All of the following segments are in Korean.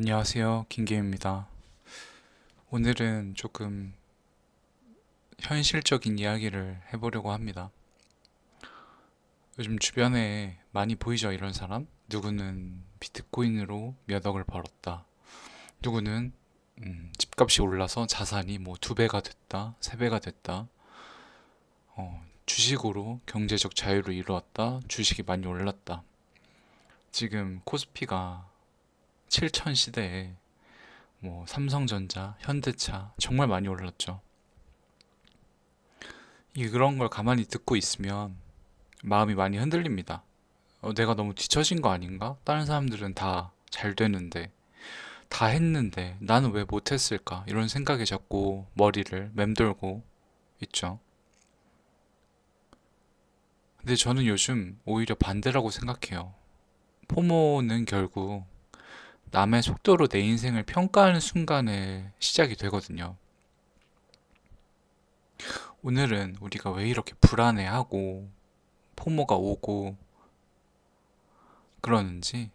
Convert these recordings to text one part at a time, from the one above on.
안녕하세요. 김계입니다. 오늘은 조금 현실적인 이야기를 해보려고 합니다. 요즘 주변에 많이 보이죠, 이런 사람? 누구는 비트코인으로 몇 억을 벌었다. 누구는 집값이 올라서 자산이 뭐 두 배가 됐다, 세 배가 됐다. 주식으로 경제적 자유를 이루었다. 주식이 많이 올랐다. 지금 코스피가 7천 시대에 뭐 삼성전자, 현대차 정말 많이 올랐죠. 그런 걸 가만히 듣고 있으면 마음이 많이 흔들립니다. 내가 너무 뒤처진 거 아닌가? 다른 사람들은 다 잘 되는데, 다 했는데, 나는 왜 못했을까? 이런 생각이 자꾸 머리를 맴돌고 있죠. 근데 저는 요즘 오히려 반대라고 생각해요. 포모는 결국 남의 속도로 내 인생을 평가하는 순간에 시작이 되거든요. 오늘은 우리가 왜 이렇게 불안해하고, 포모가 오고, 그러는지,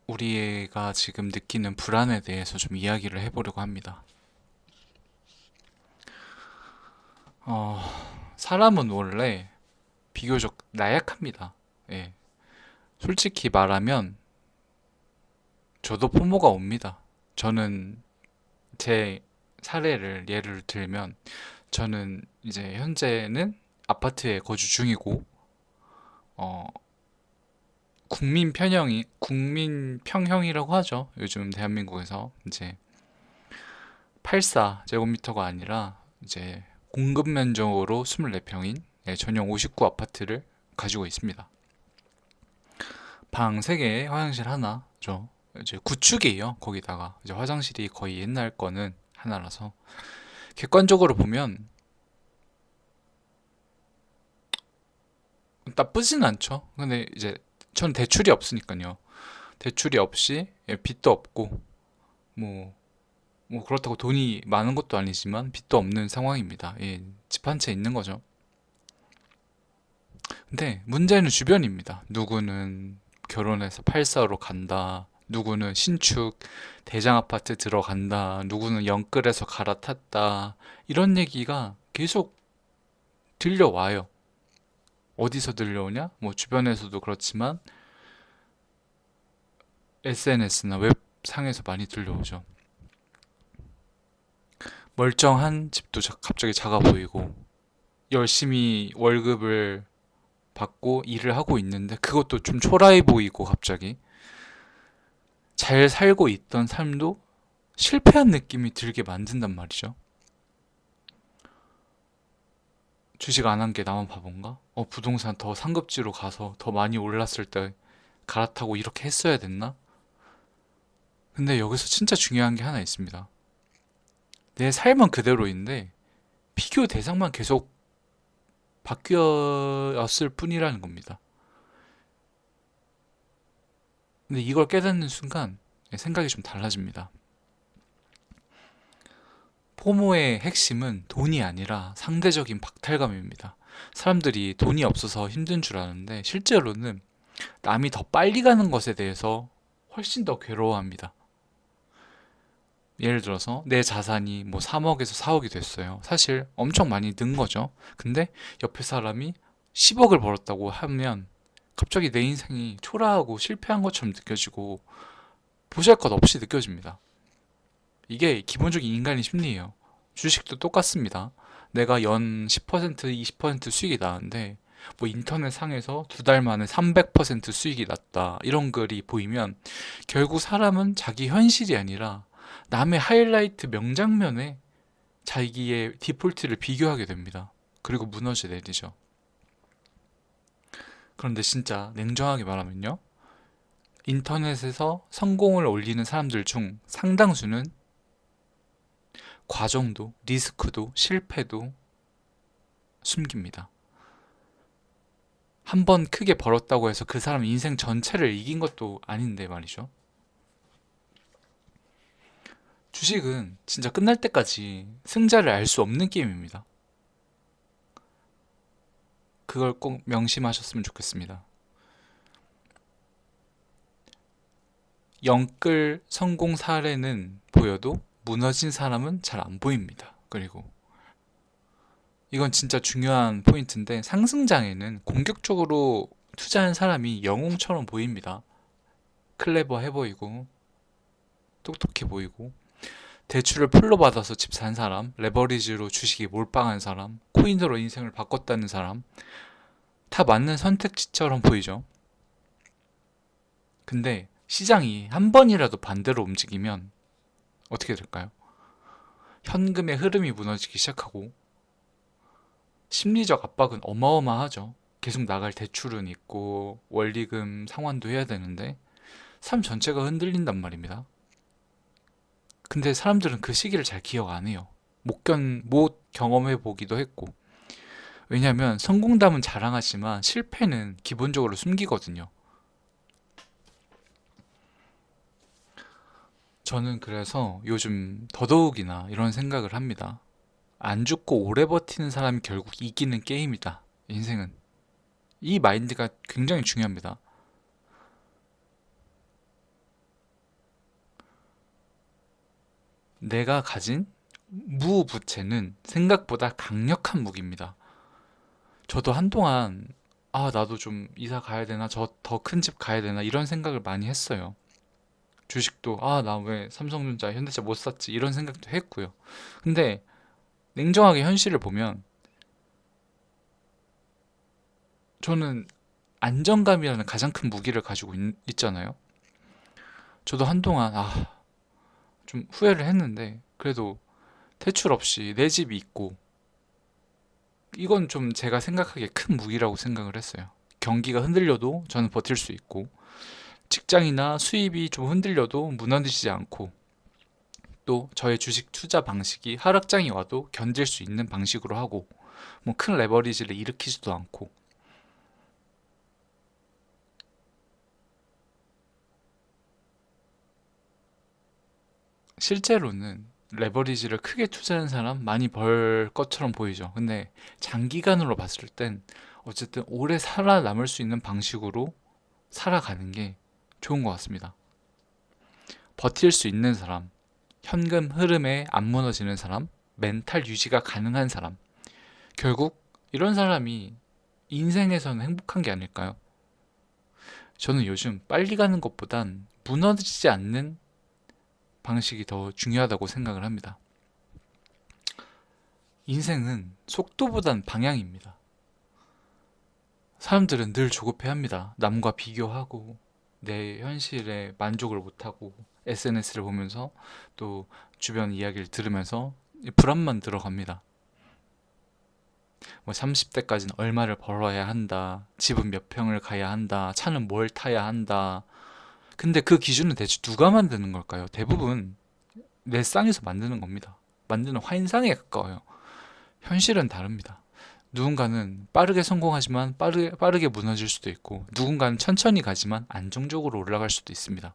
우리가 지금 느끼는 불안에 대해서 좀 이야기를 해보려고 합니다. 어, 사람은 원래 비교적 나약합니다. 예. 솔직히 말하면 저도 포모가 옵니다. 저는 제 사례를 예를 들면 저는 이제 현재는 아파트에 거주 중이고 어, 국민 평형이라고 하죠. 요즘 대한민국에서 이제 84제곱미터가 아니라 이제 공급 면적으로 24평인 전용 59 아파트를 가지고 있습니다. 방 3개에 화장실 하나죠. 이제 구축이에요. 거기다가 이제 화장실이 거의 옛날 거는 하나라서 객관적으로 보면 나쁘진 않죠. 근데 이제 전 대출이 없으니까요. 대출이 없이 빚도 없고 뭐, 뭐 그렇다고 돈이 많은 것도 아니지만 빚도 없는 상황입니다. 예, 집 한 채 있는 거죠. 근데 문제는 주변입니다. 누구는 결혼해서 8사로 간다. 누구는 신축 대장 아파트 들어간다. 누구는 영끌에서 갈아탔다. 이런 얘기가 계속 들려와요. 어디서 들려오냐? 뭐 주변에서도 그렇지만 SNS나 웹상에서 많이 들려오죠. 멀쩡한 집도 갑자기 작아 보이고 열심히 월급을 받고 일을 하고 있는데 그것도 좀 초라해 보이고 갑자기 잘 살고 있던 삶도 실패한 느낌이 들게 만든단 말이죠. 주식 안 한 게 나만 바본가? 부동산 더 상급지로 가서 더 많이 올랐을 때 갈아타고 이렇게 했어야 됐나? 근데 여기서 진짜 중요한 게 하나 있습니다. 내 삶은 그대로인데 비교 대상만 계속 바뀌었을 뿐이라는 겁니다. 근데 이걸 깨닫는 순간 생각이 좀 달라집니다. 포모의 핵심은 돈이 아니라 상대적인 박탈감입니다. 사람들이 돈이 없어서 힘든 줄 아는데 실제로는 남이 더 빨리 가는 것에 대해서 훨씬 더 괴로워합니다. 예를 들어서 내 자산이 뭐 3억에서 4억이 됐어요. 사실 엄청 많이 는 거죠. 근데 옆에 사람이 10억을 벌었다고 하면 갑자기 내 인생이 초라하고 실패한 것처럼 느껴지고 보잘것없이 느껴집니다. 이게 기본적인 인간의 심리예요. 주식도 똑같습니다. 내가 연 10%, 20% 수익이 나는데 뭐 인터넷 상에서 두 달 만에 300% 수익이 났다. 이런 글이 보이면 결국 사람은 자기 현실이 아니라 남의 하이라이트 명장면에 자기의 디폴트를 비교하게 됩니다. 그리고 무너져 내리죠. 그런데 진짜 냉정하게 말하면요. 인터넷에서 성공을 올리는 사람들 중 상당수는 과정도, 리스크도, 실패도 숨깁니다. 한 번 크게 벌었다고 해서 그 사람 인생 전체를 이긴 것도 아닌데 말이죠. 주식은 진짜 끝날 때까지 승자를 알 수 없는 게임입니다. 그걸 꼭 명심하셨으면 좋겠습니다. 영끌 성공 사례는 보여도 무너진 사람은 잘 안 보입니다. 그리고 이건 진짜 중요한 포인트인데 상승장에는 공격적으로 투자한 사람이 영웅처럼 보입니다. 클레버해 보이고 똑똑해 보이고 대출을 풀로 받아서 집 산 사람, 레버리지로 주식이 몰빵한 사람, 코인으로 인생을 바꿨다는 사람 다 맞는 선택지처럼 보이죠. 근데 시장이 한 번이라도 반대로 움직이면 어떻게 될까요? 현금의 흐름이 무너지기 시작하고 심리적 압박은 어마어마하죠. 계속 나갈 대출은 있고 원리금 상환도 해야 되는데 삶 전체가 흔들린단 말입니다. 근데 사람들은 그 시기를 잘 기억 안 해요. 못 경험해 보기도 했고. 왜냐면 성공담은 자랑하지만 실패는 기본적으로 숨기거든요. 저는 그래서 요즘 더더욱이나 이런 생각을 합니다. 안 죽고 오래 버티는 사람이 결국 이기는 게임이다. 인생은. 이 마인드가 굉장히 중요합니다. 내가 가진 무부채는 생각보다 강력한 무기입니다. 저도 한동안 나도 좀 이사 가야 되나, 저 더 큰 집 가야 되나 이런 생각을 많이 했어요. 주식도 나 왜 삼성전자, 현대차 못 샀지 이런 생각도 했고요. 근데 냉정하게 현실을 보면 저는 안정감이라는 가장 큰 무기를 가지고 있잖아요. 저도 한동안 좀 후회를 했는데 그래도 대출 없이 내 집이 있고 이건 좀 제가 생각하기에 큰 무기라고 생각을 했어요. 경기가 흔들려도 저는 버틸 수 있고 직장이나 수입이 좀 흔들려도 무너지지 않고 또 저의 주식 투자 방식이 하락장이 와도 견딜 수 있는 방식으로 하고 뭐 큰 레버리지를 일으키지도 않고 실제로는 레버리지를 크게 투자하는 사람 많이 벌 것처럼 보이죠. 근데 장기간으로 봤을 땐 어쨌든 오래 살아남을 수 있는 방식으로 살아가는 게 좋은 것 같습니다. 버틸 수 있는 사람, 현금 흐름에 안 무너지는 사람, 멘탈 유지가 가능한 사람. 결국 이런 사람이 인생에서는 행복한 게 아닐까요? 저는 요즘 빨리 가는 것보단 무너지지 않는 방식이 더 중요하다고 생각을 합니다. 인생은 속도보단 방향입니다. 사람들은 늘 조급해합니다. 남과 비교하고 내 현실에 만족을 못하고 SNS를 보면서 또 주변 이야기를 들으면서 불안만 들어갑니다. 뭐 30대까지는 얼마를 벌어야 한다. 집은 몇 평을 가야 한다. 차는 뭘 타야 한다. 근데 그 기준은 대체 누가 만드는 걸까요? 대부분 내 쌍에서 만드는 겁니다. 만드는 환상에 가까워요. 현실은 다릅니다. 누군가는 빠르게 성공하지만 빠르게 무너질 수도 있고, 누군가는 천천히 가지만 안정적으로 올라갈 수도 있습니다.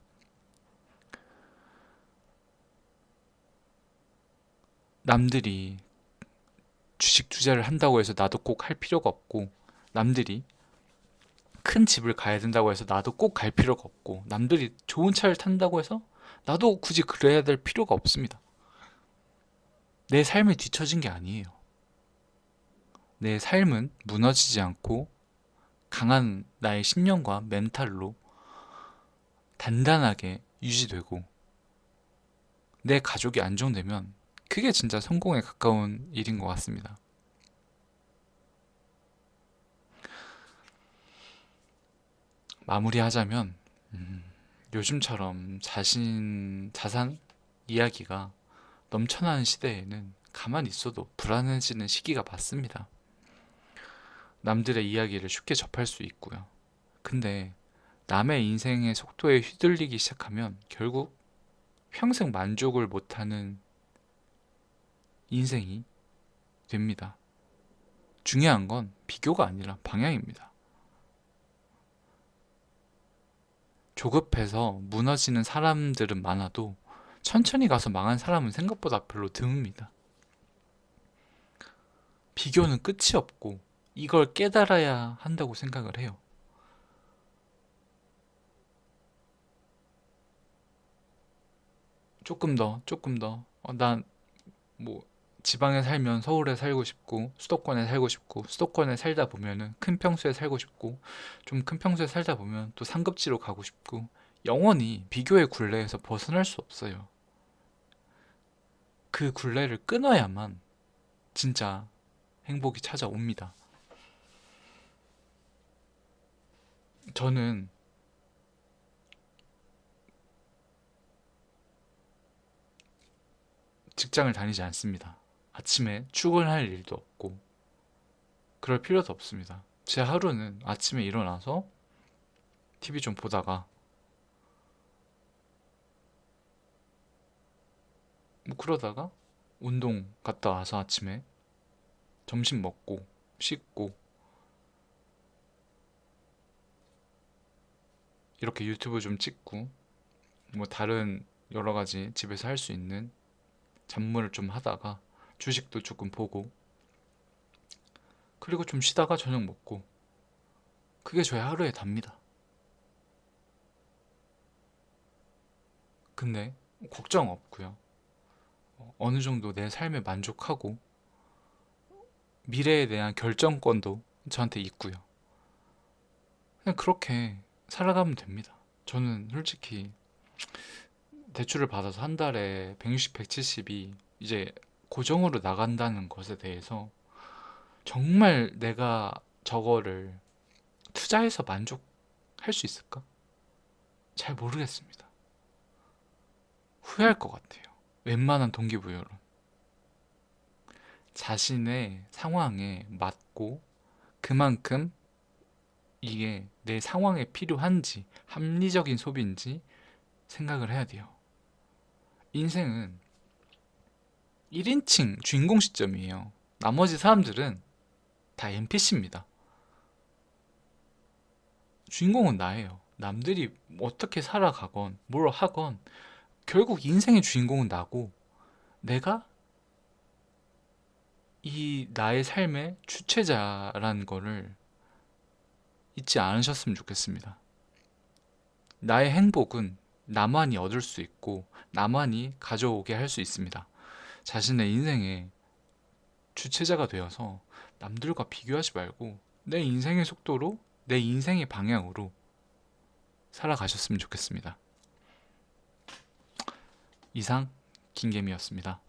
남들이 주식 투자를 한다고 해서 나도 꼭 할 필요가 없고, 남들이 큰 집을 가야 된다고 해서 나도 꼭 갈 필요가 없고, 남들이 좋은 차를 탄다고 해서 나도 굳이 그래야 될 필요가 없습니다. 내 삶이 뒤처진 게 아니에요. 내 삶은 무너지지 않고 강한 나의 신념과 멘탈로 단단하게 유지되고 내 가족이 안정되면 그게 진짜 성공에 가까운 일인 것 같습니다. 마무리하자면 요즘처럼 자산 이야기가 넘쳐나는 시대에는 가만히 있어도 불안해지는 시기가 맞습니다. 남들의 이야기를 쉽게 접할 수 있고요. 근데 남의 인생의 속도에 휘둘리기 시작하면 결국 평생 만족을 못하는 인생이 됩니다. 중요한 건 비교가 아니라 방향입니다. 조급해서 무너지는 사람들은 많아도 천천히 가서 망한 사람은 생각보다 별로 드뭅니다. 비교는 끝이 없고 이걸 깨달아야 한다고 생각을 해요. 조금 더. 난 뭐 지방에 살면 서울에 살고 싶고 수도권에 살고 싶고 수도권에 살다 보면은 큰 평수에 살고 싶고 좀 큰 평수에 살다 보면 또 상급지로 가고 싶고 영원히 비교의 굴레에서 벗어날 수 없어요. 그 굴레를 끊어야만 진짜 행복이 찾아옵니다. 저는 직장을 다니지 않습니다. 아침에 출근할 일도 없고 그럴 필요도 없습니다. 제 하루는 아침에 일어나서 TV 좀 보다가 뭐 그러다가 운동 갔다 와서 아침에 점심 먹고 씻고 이렇게 유튜브 좀 찍고 뭐 다른 여러 가지 집에서 할 수 있는 잡무를 좀 하다가 주식도 조금 보고 그리고 좀 쉬다가 저녁 먹고 그게 저의 하루의 답니다. 근데 걱정 없고요. 어느 정도 내 삶에 만족하고 미래에 대한 결정권도 저한테 있고요. 그냥 그렇게 살아가면 됩니다. 저는 솔직히 대출을 받아서 한 달에 160, 170이 이제 고정으로 나간다는 것에 대해서 정말 내가 저거를 투자해서 만족할 수 있을까? 잘 모르겠습니다. 후회할 것 같아요. 웬만한 동기부여로. 자신의 상황에 맞고 그만큼 이게 내 상황에 필요한지 합리적인 소비인지 생각을 해야 돼요. 인생은 1인칭 주인공 시점이에요. 나머지 사람들은 다 NPC입니다. 주인공은 나예요. 남들이 어떻게 살아가건 뭘 하건 결국 인생의 주인공은 나고 내가 이 나의 삶의 주체자라는 거를 잊지 않으셨으면 좋겠습니다. 나의 행복은 나만이 얻을 수 있고 나만이 가져오게 할 수 있습니다. 자신의 인생의 주체자가 되어서 남들과 비교하지 말고 내 인생의 속도로 내 인생의 방향으로 살아가셨으면 좋겠습니다. 이상 김계미였습니다.